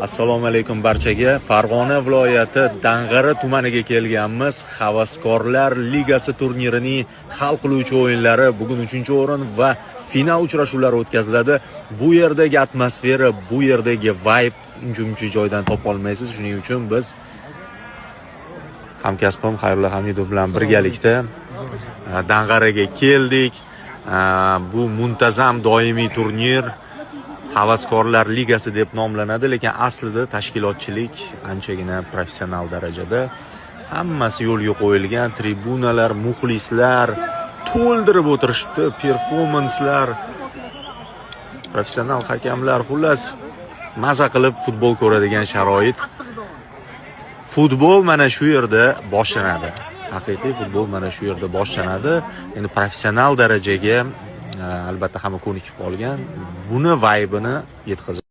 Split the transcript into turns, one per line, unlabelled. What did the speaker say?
Assalomu alaykum barchaga. Farg'ona viloyati Dang'ara tumaniga kelganmiz. Havaskorlar ligasi turnirining hal qiluvchi o'yinlari bugun 3-o'rin va final uchrashuvlari o'tkaziladi. Bu yerdagi atmosfera, bu yerdagi vibe uncha joydan topa olmaysiz. Shuning uchun biz hamkasbim Xayrullo Hamidov bilan birgalikda Dang'araga keldik. Bu muntazam doimiy turnir Havaskorlar ligasi deb nomlanadi, lekin aslida tashkilotchilik anchagina professional darajada. Hammasi yo'lga qo'yilgan, tribunalar, muxlislar to'ldirib o'tirishibdi, performanslar, professional hakamlar, xullas maza qilib futbol ko'radigan sharoit. Futbol mana shu yerda boshlanadi. Haqiqiy futbol mana shu yerda boshlanadi. Endi professional darajaga albatta hamma ko'nikib qolgan. Buni vibe'ini yetkazadi.